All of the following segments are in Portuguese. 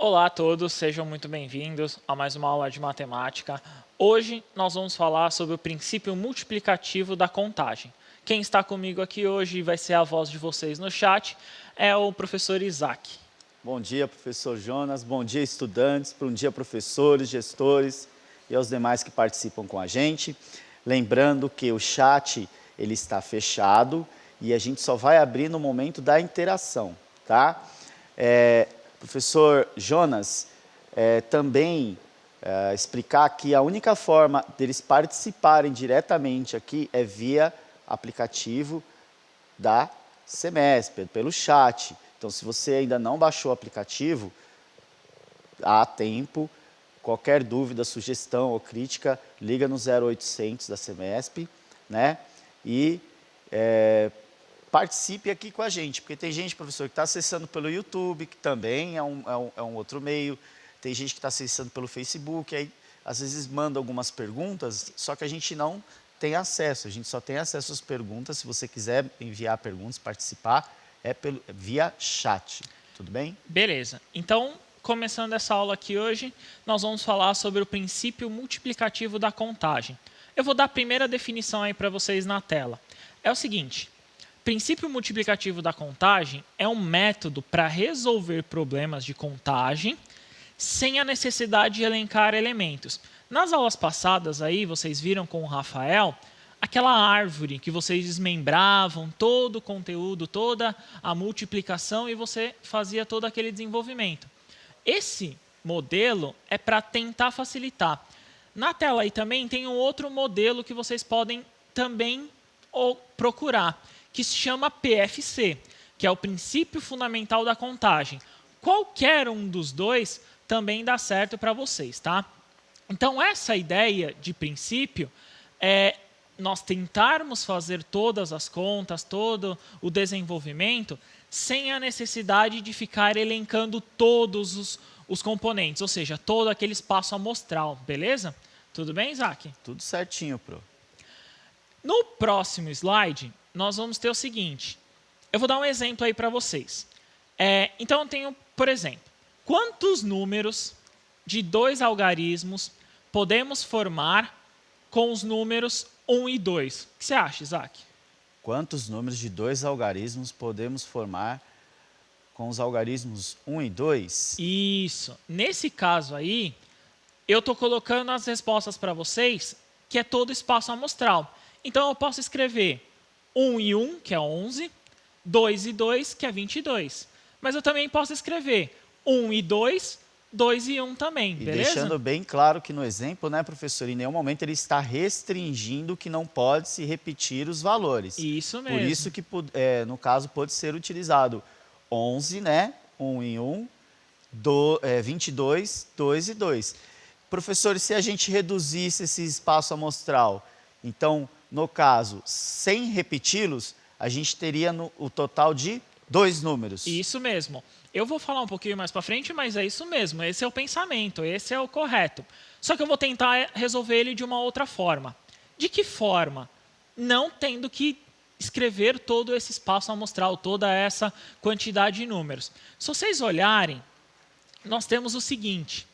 Olá a todos, sejam muito bem-vindos a mais uma aula de matemática. Hoje nós vamos falar sobre o princípio multiplicativo da contagem. Quem está comigo aqui hoje e vai ser a voz de vocês no chat é o professor Isaac. Bom dia, professor Jonas. Bom dia, estudantes. Bom dia, professores, gestores e aos demais que participam com a gente. Lembrando que o chat ele está fechado e a gente só vai abrir no momento da interação, tá? Professor Jonas, também explicar que a única forma deles participarem diretamente aqui é via aplicativo da Semesp, pelo chat. Então, se você ainda não baixou o aplicativo, há tempo. Qualquer dúvida, sugestão ou crítica, liga no 0800 da Semesp, né? E participe aqui com a gente, porque tem gente, professor, que está acessando pelo YouTube, que também é um outro meio. Tem gente que está acessando pelo Facebook, aí às vezes manda algumas perguntas, só que a gente não tem acesso. A gente só tem acesso às perguntas. Se você quiser enviar perguntas, participar, via chat. Tudo bem? Beleza. Então, começando essa aula aqui hoje, nós vamos falar sobre o princípio multiplicativo da contagem. Eu vou dar a primeira definição aí para vocês na tela. É o seguinte: princípio multiplicativo da contagem é um método para resolver problemas de contagem sem a necessidade de elencar elementos. Nas aulas passadas aí, vocês viram com o Rafael aquela árvore que vocês desmembravam todo o conteúdo, toda a multiplicação e você fazia todo aquele desenvolvimento. Esse modelo é para tentar facilitar. Na tela aí também tem um outro modelo que vocês podem também procurar, que se chama PFC, que é o princípio fundamental da contagem. Qualquer um dos dois também dá certo para vocês, tá? Então, essa ideia de princípio é nós tentarmos fazer todas as contas, todo o desenvolvimento, sem a necessidade de ficar elencando todos os componentes, ou seja, todo aquele espaço amostral, beleza? Tudo bem, Isaac? Tudo certinho, pro. No próximo slide, nós vamos ter o seguinte. Eu vou dar um exemplo aí para vocês. Então, eu tenho, por exemplo, quantos números de 2 algarismos podemos formar com os números 1 e 2? O que você acha, Isaac? Quantos números de 2 algarismos podemos formar com os algarismos 1 e 2? Isso. Nesse caso aí, eu estou colocando as respostas para vocês, que é todo espaço amostral. Então, eu posso escrever 1 e 1, que é 11, 2 e 2, que é 22. Mas eu também posso escrever 1 e 2, 2 e 1 também, beleza? E deixando bem claro que no exemplo, né, professor, em nenhum momento ele está restringindo que não pode se repetir os valores. Isso mesmo. Por isso que, no caso, pode ser utilizado 11, né, 1 e 1, 22, 2 e 2. Professor, e se a gente reduzisse esse espaço amostral? Então, no caso, sem repeti-los, a gente teria o total de 2 números. Isso mesmo. Eu vou falar um pouquinho mais para frente, mas é isso mesmo. Esse é o pensamento, esse é o correto. Só que eu vou tentar resolver ele de uma outra forma. De que forma? Não tendo que escrever todo esse espaço amostral, toda essa quantidade de números. Se vocês olharem, nós temos o seguinte.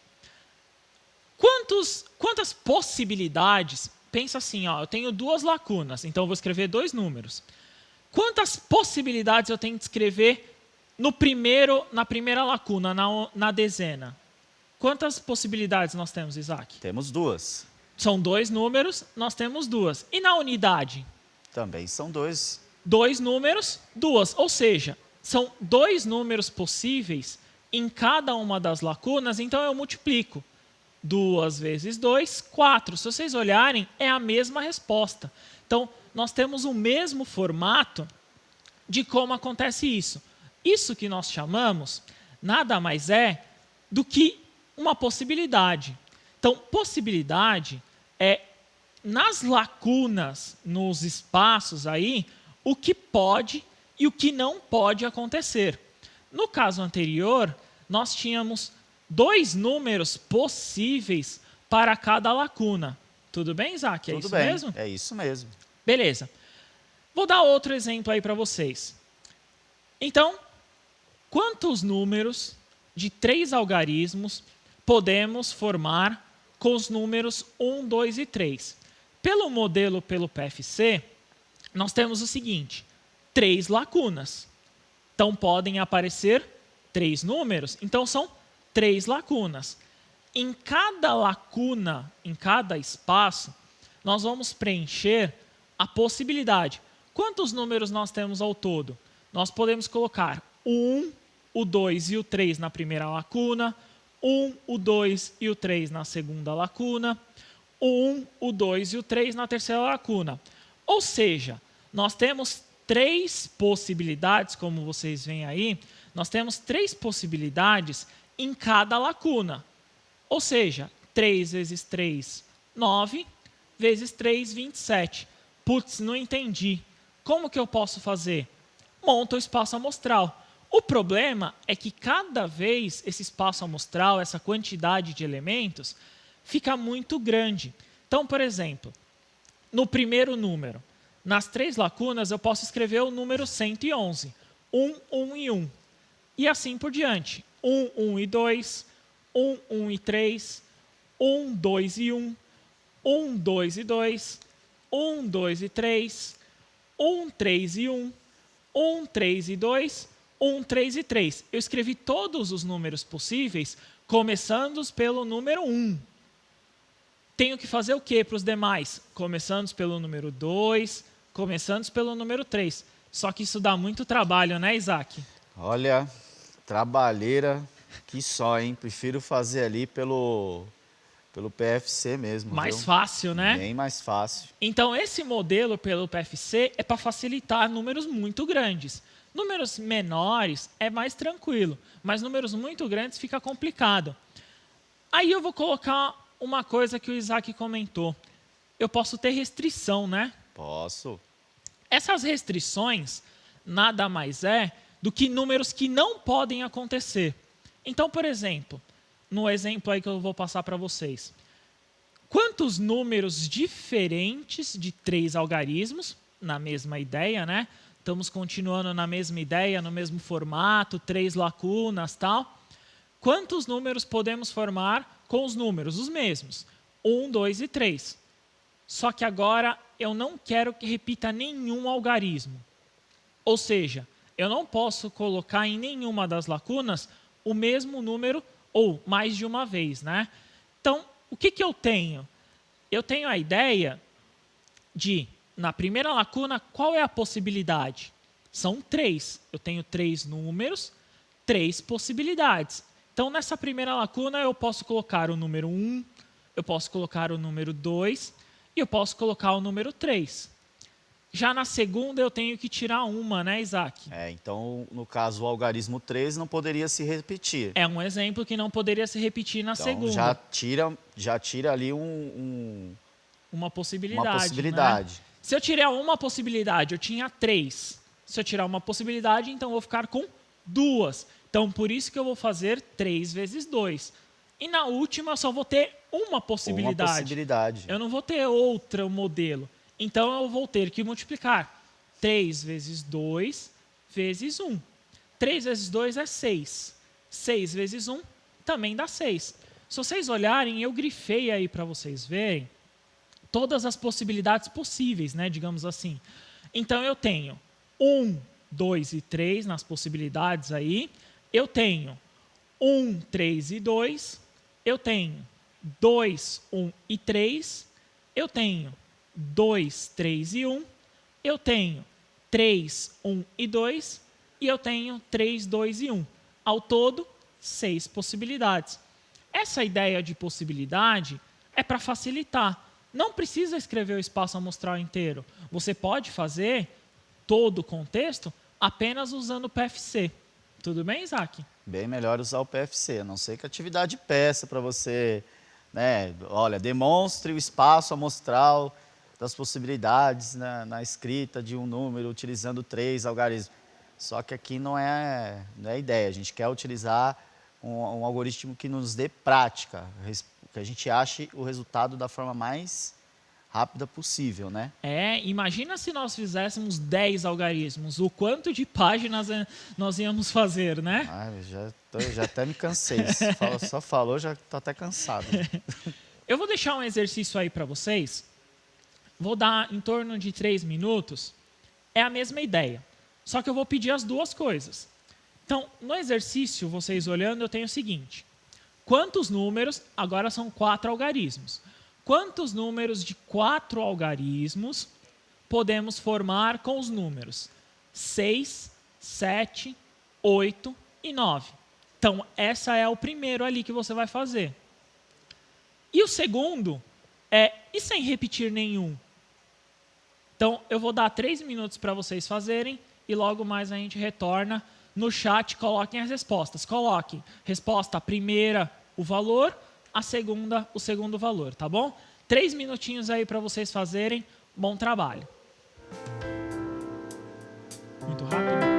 Quantas possibilidades? Pensa assim, ó, eu tenho 2 lacunas, então eu vou escrever 2 números. Quantas possibilidades eu tenho de escrever na primeira lacuna, na dezena? Quantas possibilidades nós temos, Isaac? Temos 2. São 2 números, nós temos 2. E na unidade? Também são 2. 2 números, 2. Ou seja, são 2 números possíveis em cada uma das lacunas, então eu multiplico. 2 vezes 2, 4. Se vocês olharem, é a mesma resposta. Então, nós temos o mesmo formato de como acontece isso. Isso que nós chamamos nada mais é do que uma possibilidade. Então, possibilidade é, nas lacunas, nos espaços aí, o que pode e o que não pode acontecer. No caso anterior, nós tínhamos 2 números possíveis para cada lacuna. Tudo bem, Isaac? É Tudo isso bem, mesmo? é isso mesmo. Beleza. Vou dar outro exemplo aí para vocês. Então, quantos números de 3 algarismos podemos formar com os números 1, 2 e 3. Pelo modelo pelo PFC, nós temos o seguinte, 3 lacunas. Então, podem aparecer 3 números. Então, são 3 lacunas. Em cada lacuna, em cada espaço, nós vamos preencher a possibilidade. Quantos números nós temos ao todo? Nós podemos colocar o 1, o 2 e o 3 na primeira lacuna, 1, o 2 e o 3 na segunda lacuna, o 1, o 2 e o 3 na terceira lacuna. Ou seja, nós temos 3 possibilidades, como vocês veem aí, nós temos 3 possibilidades em cada lacuna. Ou seja, 3 vezes 3, 9, vezes 3, 27. Putz, não entendi. Como que eu posso fazer? Monta o espaço amostral. O problema é que cada vez esse espaço amostral, essa quantidade de elementos, fica muito grande. Então, por exemplo, no primeiro número, nas 3 lacunas, eu posso escrever o número 111. 1, 1 e 1. E assim por diante. 1, 1 e 2, 1, 1 e 3, 1, 2 e 1, 1, 2 e 2, 1, 2 e 3, 1, 3 e 1, 1, 3 e 2, 1, 3 e 3. Eu escrevi todos os números possíveis, começando pelo número 1. Tenho que fazer o que para os demais? Começando pelo número 2, começando pelo número 3. Só que isso dá muito trabalho, né, Isaac? Olha, trabalheira que só, hein? Prefiro fazer ali pelo PFC mesmo, Mais viu? fácil, né? Bem mais fácil. Então, esse modelo pelo PFC é para facilitar números muito grandes. Números menores é mais tranquilo, mas números muito grandes fica complicado. Aí eu vou colocar uma coisa que o Isaac comentou. Eu posso ter restrição, né? Posso. Essas restrições nada mais é do que números que não podem acontecer. Então, por exemplo, no exemplo aí que eu vou passar para vocês, quantos números diferentes de 3 algarismos, na mesma ideia, né? Estamos continuando na mesma ideia, no mesmo formato, 3 lacunas, tal. Quantos números podemos formar com os números? Os mesmos, 1, 2 e 3. Só que agora eu não quero que repita nenhum algarismo. Ou seja, eu não posso colocar em nenhuma das lacunas o mesmo número ou mais de uma vez, né? Então, o que eu tenho? Eu tenho a ideia de, na primeira lacuna, qual é a possibilidade? São 3. Eu tenho 3 números, 3 possibilidades. Então, nessa primeira lacuna, eu posso colocar o número 1, eu posso colocar o número 2 e eu posso colocar o número 3. Já na segunda, eu tenho que tirar uma, né, Isaac? Então, no caso, o algarismo 3 não poderia se repetir. É um exemplo que não poderia se repetir na Então, segunda. já tira ali Uma possibilidade. uma possibilidade. Né? Se eu tirar uma possibilidade, eu tinha 3. Se eu tirar uma possibilidade, então eu vou ficar com 2. Então, por isso que eu vou fazer 3 vezes 2. E na última, eu só vou ter uma possibilidade. Uma possibilidade. Eu não vou ter outro modelo. Então, eu vou ter que multiplicar 3 vezes 2 vezes 1. 3 vezes 2 é 6. 6 vezes 1 também dá 6. Se vocês olharem, eu grifei aí para vocês verem todas as possibilidades possíveis, né, digamos assim. Então, eu tenho 1, 2 e 3 nas possibilidades aí. Eu tenho 1, 3 e 2. Eu tenho 2, 1 e 3. Eu tenho 2, 3 e 1. Eu tenho 3, 1 e 2. E eu tenho 3, 2 e 1. Ao todo, 6 possibilidades. Essa ideia de possibilidade é para facilitar. Não precisa escrever o espaço amostral inteiro. Você pode fazer todo o contexto apenas usando o PFC. Tudo bem, Isaac? Bem melhor usar o PFC, a não ser que a atividade peça para você, né? Olha, demonstre o espaço amostral das possibilidades na escrita de um número utilizando 3 algarismos. Só que aqui não é a ideia, a gente quer utilizar um algoritmo que nos dê prática, que a gente ache o resultado da forma mais rápida possível, né? Imagina se nós fizéssemos 10 algarismos, o quanto de páginas nós íamos fazer, né? Já até me cansei. Só falou, já tô até cansado. Eu vou deixar um exercício aí para vocês. Vou dar em torno de 3 minutos. É a mesma ideia, só que eu vou pedir as duas coisas. Então, no exercício, vocês olhando, eu tenho o seguinte. Quantos números, agora são 4 algarismos. Quantos números de 4 algarismos podemos formar com os números 6, 7, 8 e 9? Então, essa é o primeiro ali que você vai fazer. E o segundo e sem repetir nenhum? Então, eu vou dar 3 minutos para vocês fazerem e logo mais a gente retorna. No chat, coloquem as respostas. Coloquem resposta, a primeira, o valor, a segunda, o segundo valor, tá bom? 3 minutinhos aí para vocês fazerem. Bom trabalho. Muito rápido.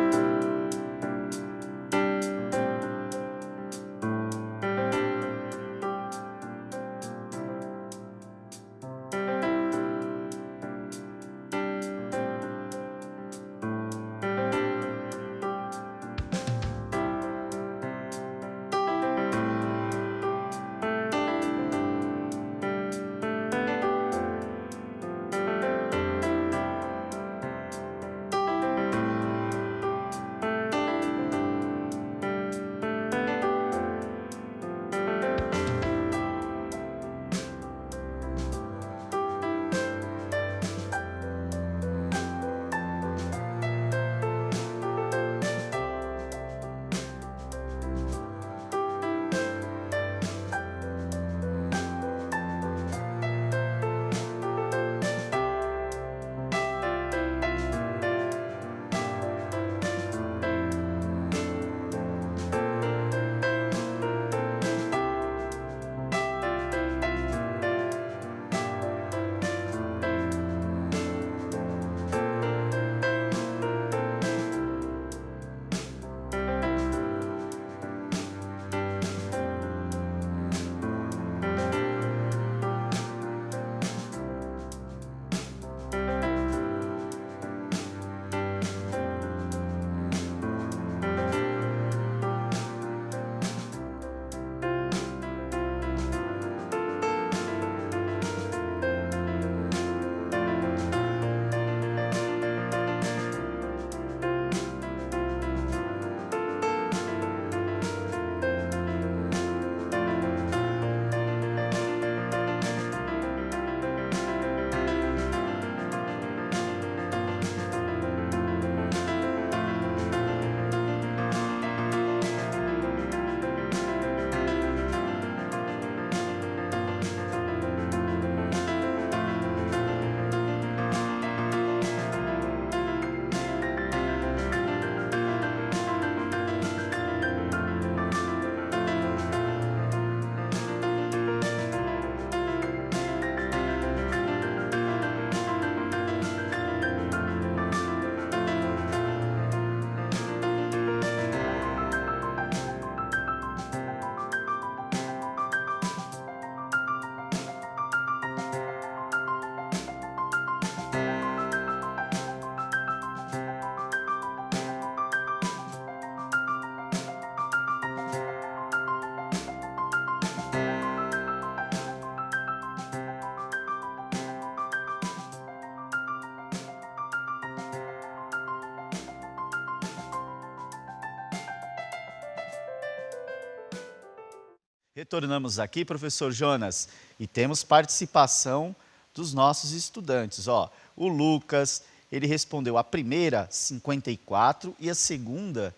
Retornamos aqui, professor Jonas, e temos participação dos nossos estudantes. O Lucas, ele respondeu a primeira, 54, e a segunda,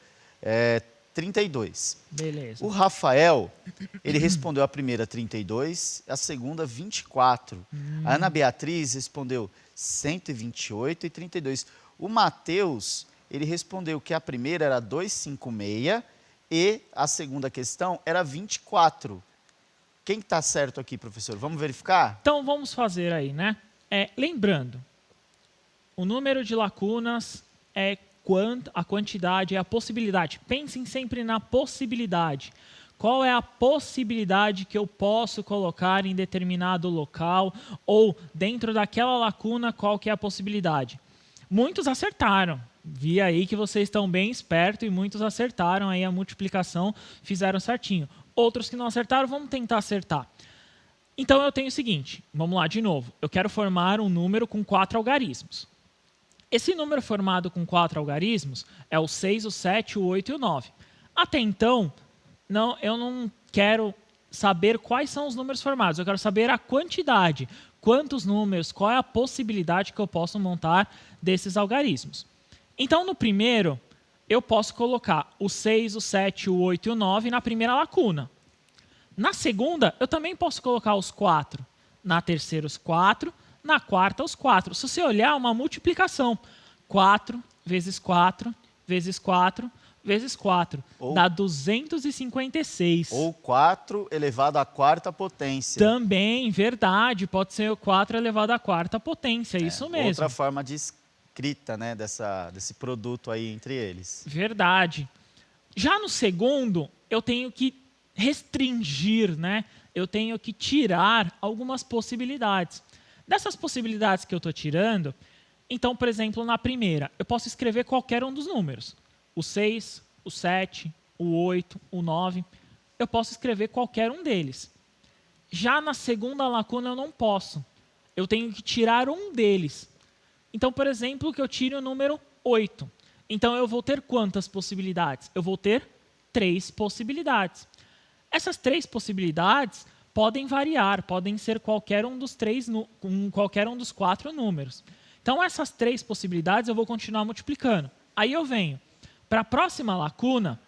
32. Beleza. O Rafael, ele respondeu a primeira, 32, a segunda, 24. A Ana Beatriz respondeu 128 e 32. O Matheus, ele respondeu que a primeira era 256 e a segunda questão era 24. Quem está certo aqui, professor? Vamos verificar? Então, vamos fazer aí, né? Lembrando, o número de lacunas é a quantidade, é a possibilidade. Pensem sempre na possibilidade. qual é a possibilidade que eu posso colocar em determinado local ou dentro daquela lacuna, qual que é a possibilidade. Muitos acertaram. Vi aí que vocês estão bem espertos e muitos acertaram aí a multiplicação, fizeram certinho. Outros que não acertaram, vamos tentar acertar. Então eu tenho o seguinte, vamos lá de novo. Eu quero formar um número com 4 algarismos. Esse número formado com 4 algarismos é o 6, o 7, o 8 e o 9. Até então, eu não quero saber quais são os números formados, eu quero saber a quantidade, quantos números, qual é a possibilidade que eu posso montar desses algarismos. Então, no primeiro, eu posso colocar o 6, o 7, o 8 e o 9 na primeira lacuna. Na segunda, eu também posso colocar os 4. Na terceira, os 4. Na quarta, os 4. Se você olhar, uma multiplicação. 4 vezes 4 vezes 4 vezes 4. Dá 256. Ou 4 elevado à quarta potência. Também, verdade. Pode ser o 4 elevado à quarta potência. Isso mesmo. Outra forma de escrita, né, desse produto aí entre eles. Verdade. Já no segundo, eu tenho que restringir, né? Eu tenho que tirar algumas possibilidades. Dessas possibilidades que eu estou tirando, então, por exemplo, na primeira, eu posso escrever qualquer um dos números. O 6, o 7, o 8, o 9. Eu posso escrever qualquer um deles. Já na segunda lacuna eu não posso. Eu tenho que tirar um deles. Então, por exemplo, que eu tire o número 8. Então, eu vou ter quantas possibilidades? Eu vou ter 3 possibilidades. Essas 3 possibilidades podem variar, podem ser qualquer um dos 4 números. Então, essas 3 possibilidades eu vou continuar multiplicando. Aí eu venho para a próxima lacuna,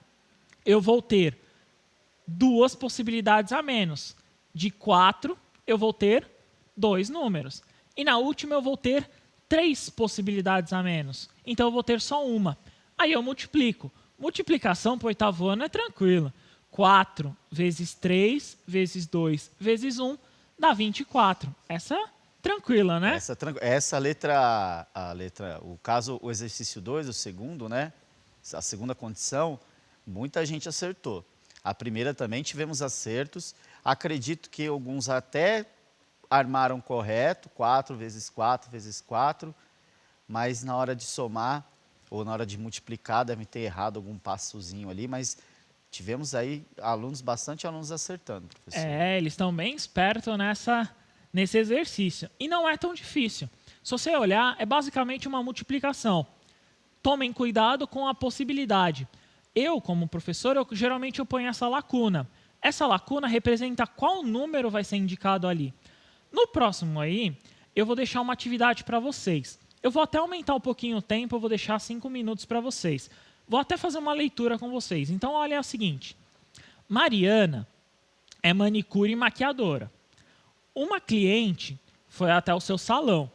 eu vou ter 2 possibilidades a menos. De 4, eu vou ter 2 números. E na última, eu vou ter 3 possibilidades a menos. Então, eu vou ter só uma. Aí eu multiplico. Multiplicação para o oitavo ano é tranquilo. 4 vezes 3 vezes 2 vezes 1 dá 24. Essa é tranquila, né? Essa o exercício 2, o segundo, né? A segunda condição, muita gente acertou. A primeira também tivemos acertos. Acredito que alguns até armaram correto, 4 vezes 4 vezes 4, mas na hora de somar ou na hora de multiplicar deve ter errado algum passozinho ali, mas tivemos aí bastante alunos acertando, professor. Eles estão bem espertos nesse exercício. E não é tão difícil. Se você olhar, é basicamente uma multiplicação. Tomem cuidado com a possibilidade. Eu, como professor, geralmente eu ponho essa lacuna. Essa lacuna representa qual número vai ser indicado ali. No próximo aí, eu vou deixar uma atividade para vocês. Eu vou até aumentar um pouquinho o tempo, eu vou deixar 5 minutos para vocês. Vou até fazer uma leitura com vocês. Então, olha o seguinte. Mariana é manicure e maquiadora. Uma cliente foi até o seu salão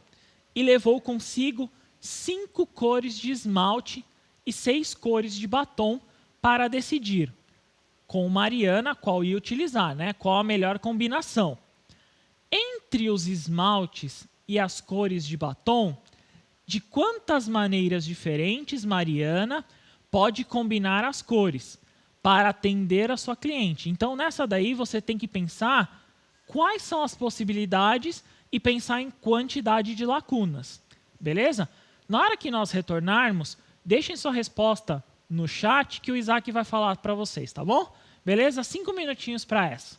e levou consigo 5 cores de esmalte e 6 cores de batom para decidir com Mariana qual ia utilizar, né? Qual a melhor combinação. Entre os esmaltes e as cores de batom, de quantas maneiras diferentes Mariana pode combinar as cores para atender a sua cliente. Então, nessa daí, você tem que pensar quais são as possibilidades e pensar em quantidade de lacunas. Beleza? Na hora que nós retornarmos, deixem sua resposta no chat que o Isaac vai falar para vocês, tá bom? Beleza? 5 minutinhos para essa.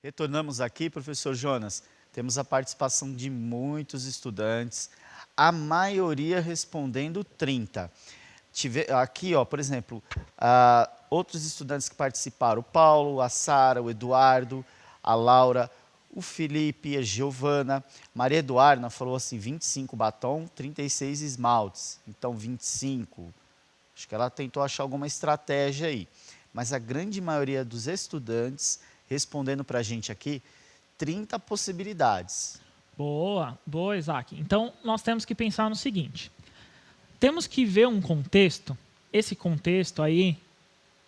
Retornamos aqui, professor Jonas. Temos a participação de muitos estudantes, a maioria respondendo 30. Aqui, ó, por exemplo, outros estudantes que participaram, o Paulo, a Sara, o Eduardo, a Laura, o Felipe, a Giovana. Maria Eduarda falou assim, 25 batom, 36 esmaltes. Então, 25. Acho que ela tentou achar alguma estratégia aí. Mas a grande maioria dos estudantes respondendo para a gente aqui 30 possibilidades. Boa, boa, Isaac. Então, nós temos que pensar no seguinte. Temos que ver um contexto. Esse contexto aí,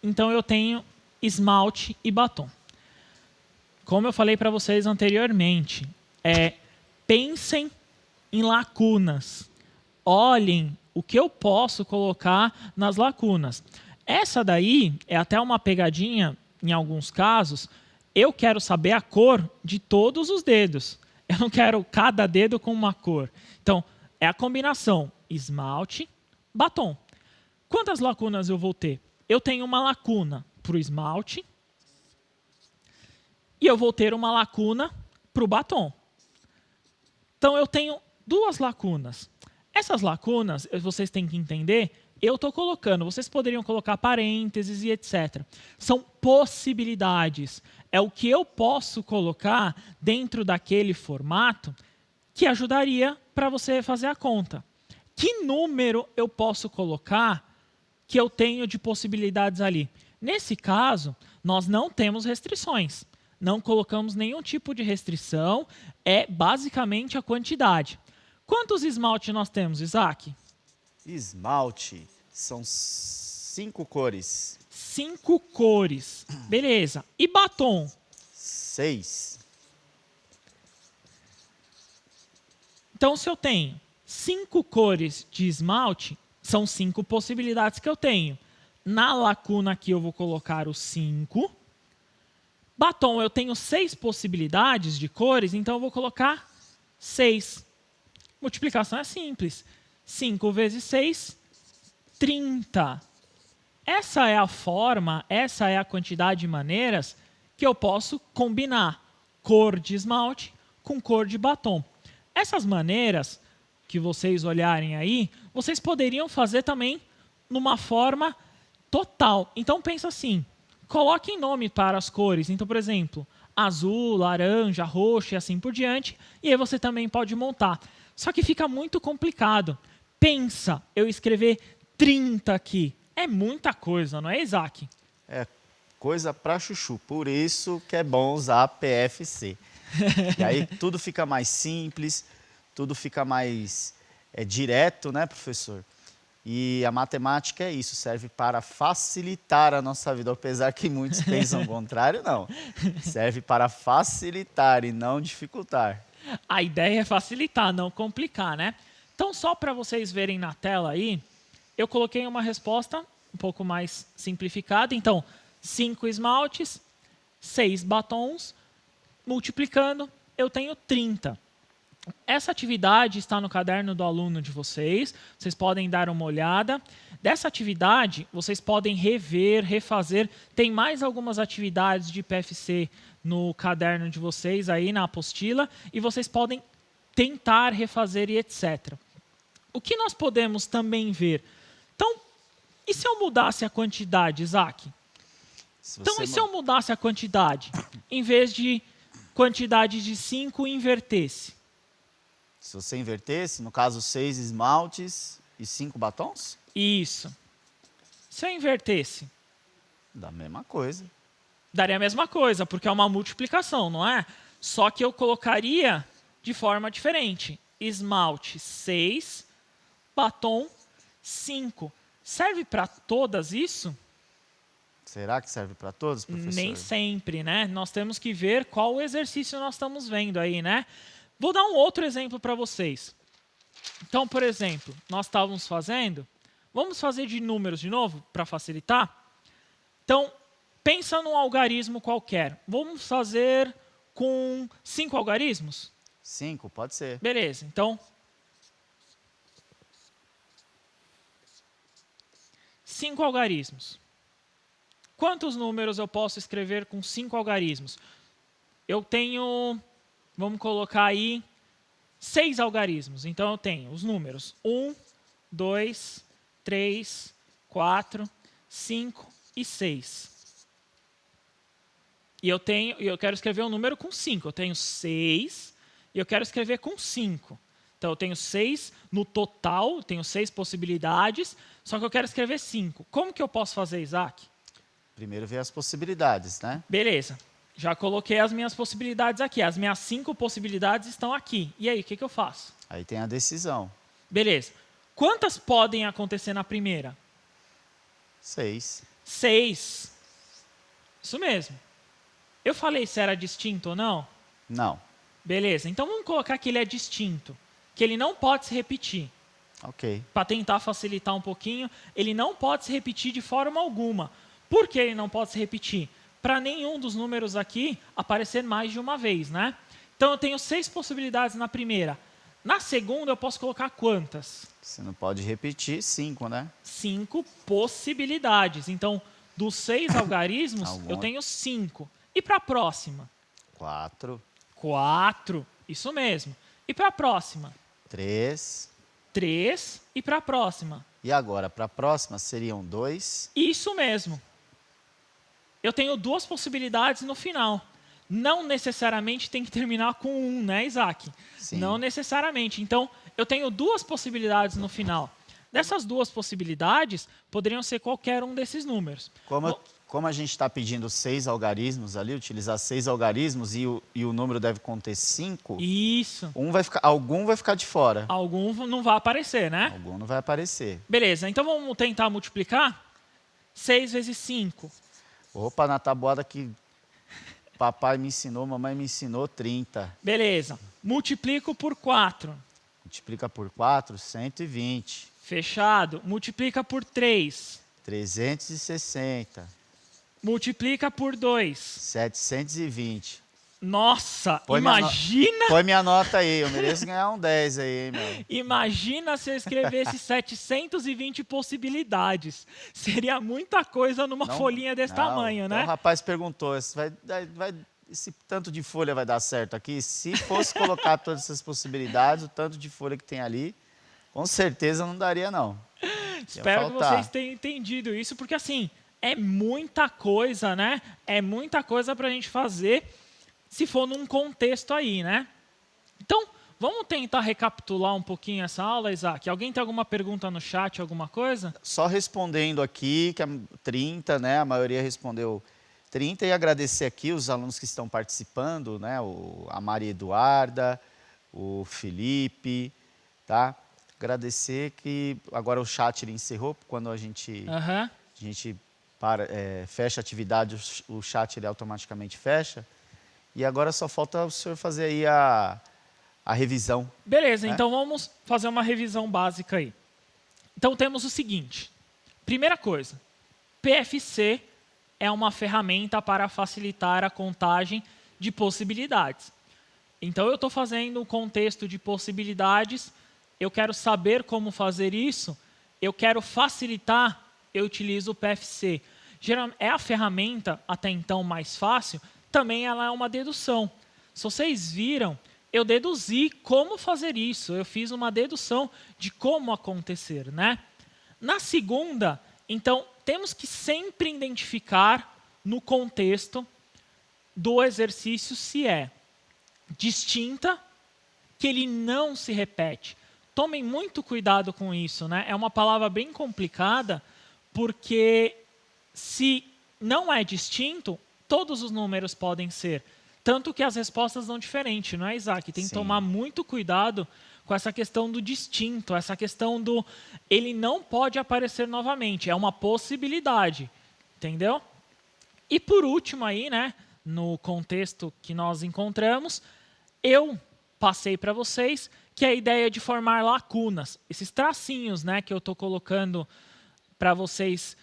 então eu tenho esmalte e batom. Como eu falei para vocês anteriormente, pensem em lacunas. Olhem o que eu posso colocar nas lacunas. Essa daí é até uma pegadinha, em alguns casos. Eu quero saber a cor de todos os dedos. Eu não quero cada dedo com uma cor. Então, é a combinação esmalte, batom. Quantas lacunas eu vou ter? Eu tenho uma lacuna para o esmalte e eu vou ter uma lacuna para o batom. Então, eu tenho duas lacunas. Essas lacunas, vocês têm que entender, eu estou colocando, vocês poderiam colocar parênteses e etc. São possibilidades. É o que eu posso colocar dentro daquele formato que ajudaria para você fazer a conta. Que número eu posso colocar que eu tenho de possibilidades ali? Nesse caso, nós não temos restrições. Não colocamos nenhum tipo de restrição, é basicamente a quantidade. Quantos esmalte nós temos, Isaac? Esmalte são 5 cores. 5 cores. Beleza. E batom? 6. Então, se eu tenho 5 cores de esmalte, são 5 possibilidades que eu tenho. Na lacuna aqui eu vou colocar os 5. Batom, eu tenho 6 possibilidades de cores, então eu vou colocar 6. Multiplicação é simples. 5 vezes 6, 30. Essa é a forma, essa é a quantidade de maneiras que eu posso combinar cor de esmalte com cor de batom. Essas maneiras que vocês olharem aí, vocês poderiam fazer também numa forma total. Então pensa assim, coloquem nome para as cores. Então, por exemplo, azul, laranja, roxo e assim por diante. E aí você também pode montar. Só que fica muito complicado. Pensa eu escrever 30 aqui. É muita coisa, não é, Isaac? É coisa para chuchu. Por isso que é bom usar PFC. E aí tudo fica mais simples, tudo fica mais direto, né, professor? E a matemática é isso, serve para facilitar a nossa vida, apesar que muitos pensam o contrário, não. Serve para facilitar e não dificultar. A ideia é facilitar, não complicar, né? Então, só para vocês verem na tela aí, eu coloquei uma resposta um pouco mais simplificada. Então, 5 esmaltes, 6 batons, multiplicando, eu tenho 30. Essa atividade está no caderno do aluno de vocês, vocês podem dar uma olhada. Dessa atividade, vocês podem rever, refazer. Tem mais algumas atividades de PFC no caderno de vocês, aí na apostila, e vocês podem tentar refazer e etc. O que nós podemos também ver? Então, e se eu mudasse a quantidade, Isaac? Então, e se eu mudasse a quantidade? Em vez de quantidade de 5, invertesse? Se você invertesse, no caso, 6 esmaltes e 5 batons? Isso. Se eu invertesse? Da mesma coisa. Daria a mesma coisa, porque é uma multiplicação, não é? Só que eu colocaria de forma diferente. Esmalte 6, batom 5. Serve para todas isso? Será que serve para todos, professor? Nem sempre, né? Nós temos que ver qual exercício nós estamos vendo aí, né? Vou dar um outro exemplo para vocês. Então, por exemplo, nós estávamos fazendo... Vamos fazer de números de novo, para facilitar? Então, pensa num algarismo qualquer. Vamos fazer com 5 algarismos? 5, pode ser. Beleza, então... 5 algarismos. Quantos números eu posso escrever com 5 algarismos? Eu tenho... Vamos colocar aí 6 algarismos. Então, eu tenho os números 1, 2, 3, 4, 5 e 6. E eu quero escrever um número com 5. Eu tenho 6 e eu quero escrever com 5. Então, eu tenho 6 no total, eu tenho 6 possibilidades, só que eu quero escrever 5. Como que eu posso fazer, Isaac? Primeiro ver as possibilidades, né? Beleza. Já coloquei as minhas possibilidades aqui. As minhas 5 possibilidades estão aqui. E aí, o que eu faço? Aí tem a decisão. Beleza. Quantas podem acontecer na primeira? 6. 6. Isso mesmo. Eu falei se era distinto ou não? Não. Beleza. Então, vamos colocar que ele é distinto. Que ele não pode se repetir. Ok. Para tentar facilitar um pouquinho, ele não pode se repetir de forma alguma. Por que ele não pode se repetir? Para nenhum dos números aqui aparecer mais de uma vez, né? Então, eu tenho 6 possibilidades na primeira. Na segunda, eu posso colocar quantas? Você não pode repetir 5, né? 5 possibilidades. Então, dos 6 algarismos, eu tenho 5. E para a próxima? 4. 4. Isso mesmo. E para a próxima? 3. 3. E para a próxima? E agora, para a próxima, seriam 2. Isso mesmo. Eu tenho 2 possibilidades no final. não necessariamente tem que terminar com 1, né, Isaac? Sim. Não necessariamente. Então, eu tenho duas possibilidades no final. Dessas duas possibilidades, poderiam ser qualquer um desses números. Como a gente está pedindo 6 algarismos ali, utilizar 6 algarismos e o número deve conter 5, Isso. algum vai ficar de fora. Algum não vai aparecer, né? Algum não vai aparecer. Beleza, então vamos tentar multiplicar? 6 vezes 5. Opa, na tabuada que papai me ensinou, mamãe me ensinou, 30. Beleza. Multiplico por 4. Multiplica por 4, 120. Fechado. Multiplica por 3. 360. Multiplica por 2. 720. Nossa, imagina... Põe minha nota aí, eu mereço ganhar um 10 aí, hein, meu? Imagina se eu escrevesse 720 possibilidades. Seria muita coisa numa folhinha desse tamanho, né? Então o rapaz perguntou, esse tanto de folha vai dar certo aqui? Se fosse colocar todas essas possibilidades, o tanto de folha que tem ali, com certeza não daria, não. Espero que vocês tenham entendido isso, porque assim, é muita coisa, né? É muita coisa para a gente fazer se for num contexto aí, né? Então, vamos tentar recapitular um pouquinho essa aula, Isaac? Alguém tem alguma pergunta no chat, alguma coisa? Só respondendo aqui, que é 30, né? A maioria respondeu 30, e agradecer aqui os alunos que estão participando, né? A Maria Eduarda, o Felipe, tá? Agradecer que agora o chat ele encerrou, quando a gente fecha a atividade, o chat ele automaticamente fecha. E agora só falta o senhor fazer aí a revisão. Beleza, né? Então vamos fazer uma revisão básica aí. Então temos o seguinte. Primeira coisa, PFC é uma ferramenta para facilitar a contagem de possibilidades. Então eu estou fazendo um contexto de possibilidades, eu quero saber como fazer isso, eu quero facilitar, eu utilizo o PFC. É a ferramenta até então mais fácil, também ela é uma dedução. Se vocês viram, eu deduzi como fazer isso. Eu fiz uma dedução de como acontecer, né? Na segunda, então, temos que sempre identificar no contexto do exercício se é distinta, que ele não se repete. Tomem muito cuidado com isso, né? É uma palavra bem complicada, porque se não é distinto, todos os números podem ser. Tanto que as respostas são diferentes, não é, Isaac? Tem que tomar muito cuidado com essa questão do distinto, essa questão do ele não pode aparecer novamente. É uma possibilidade, entendeu? E por último aí, né, no contexto que nós encontramos, eu passei para vocês que é a ideia de formar lacunas. Esses tracinhos, né, que eu estou colocando para vocês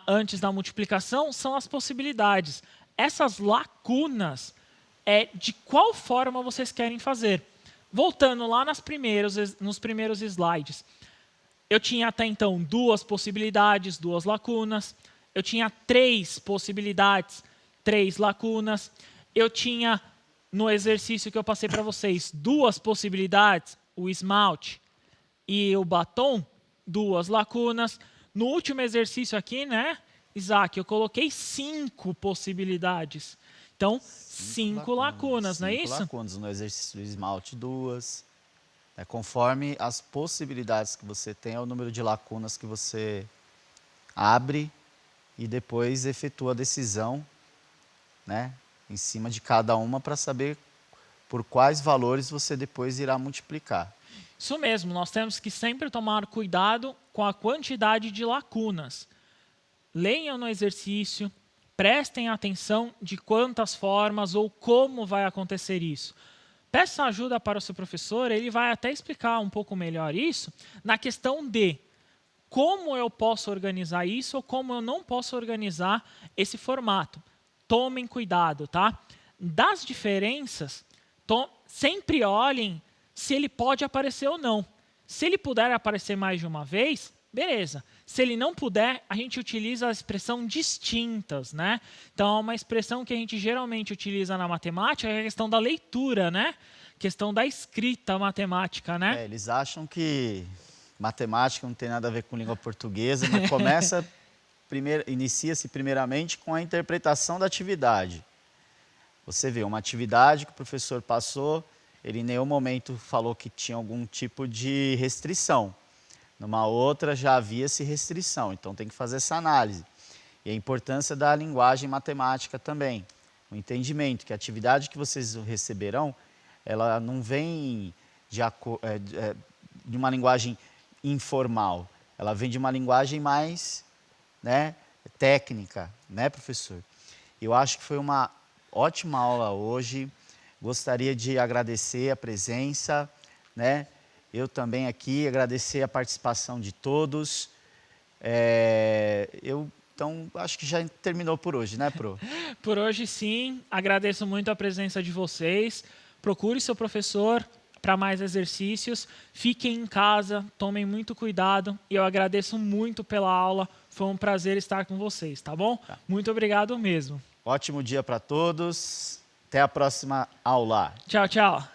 antes da multiplicação são as possibilidades. Essas lacunas é de qual forma vocês querem fazer. Voltando lá nos primeiros slides, eu tinha até então 2 possibilidades, 2 lacunas. Eu tinha 3 possibilidades, 3 lacunas. Eu tinha, no exercício que eu passei para vocês, 2 possibilidades, o esmalte e o batom, 2 lacunas. No último exercício aqui, né, Isaac, eu coloquei 5 possibilidades. Então, 5 lacunas, não é isso? 5 lacunas. No exercício do esmalte, 2. Conforme as possibilidades que você tem, é o número de lacunas que você abre e depois efetua a decisão, né, em cima de cada uma para saber por quais valores você depois irá multiplicar. Isso mesmo, nós temos que sempre tomar cuidado com a quantidade de lacunas. Leiam no exercício, prestem atenção de quantas formas ou como vai acontecer isso. Peça ajuda para o seu professor, ele vai até explicar um pouco melhor isso, na questão de como eu posso organizar isso ou como eu não posso organizar esse formato. Tomem cuidado, tá? Das diferenças, sempre olhem se ele pode aparecer ou não. Se ele puder aparecer mais de uma vez, beleza. Se ele não puder, a gente utiliza a expressão distintas, né? Então, é uma expressão que a gente geralmente utiliza na matemática, é a questão da leitura, né? Questão da escrita matemática, né? Eles acham que matemática não tem nada a ver com língua portuguesa, mas inicia-se primeiramente com a interpretação da atividade. Você vê uma atividade que o professor passou, ele em nenhum momento falou que tinha algum tipo de restrição. Numa outra já havia-se restrição, então tem que fazer essa análise. E a importância da linguagem matemática também. O entendimento que a atividade que vocês receberão, ela não vem de uma linguagem informal, ela vem de uma linguagem mais, né, técnica, né, professor? Eu acho que foi uma ótima aula hoje, gostaria de agradecer a presença, né? Eu também aqui, agradecer a participação de todos. Então, acho que já terminou por hoje, né, Pro? Por hoje, sim. Agradeço muito a presença de vocês. Procure seu professor para mais exercícios. Fiquem em casa, tomem muito cuidado. E eu agradeço muito pela aula. Foi um prazer estar com vocês, tá bom? Tá. Muito obrigado mesmo. Ótimo dia para todos. Até a próxima aula. Tchau, tchau.